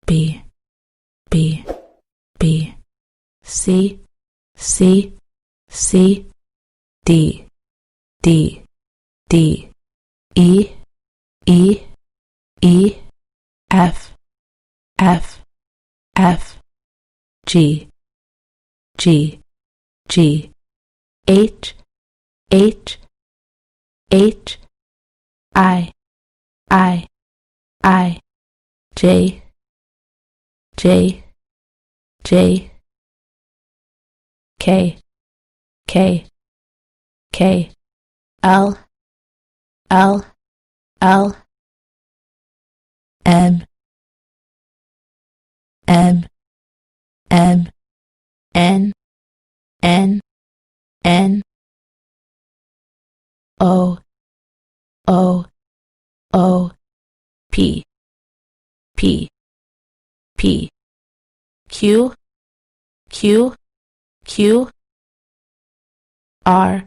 B, B, B, C, C, C, D, D, D, E, E, E, F, F, F, G, G, G, H, H, H, I, J, J, J, K, K, K, L, L, L, M, M, M, N, N, N, O, O, O, P, P, P, Q, Q, Q, R,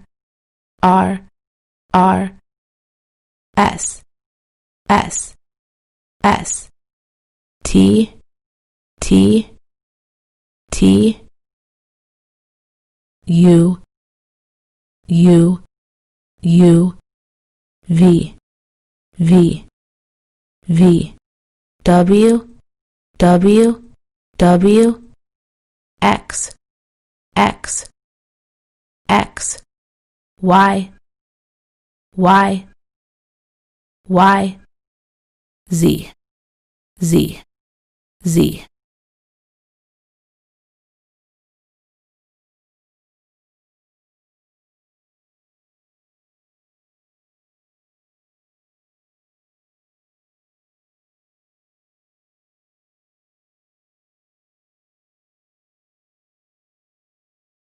R, R, S, S, S, T, T, T, U, U, U, V, V, V, W, W, W, X, X, X, Y, Y, Y, Z, Z, Z.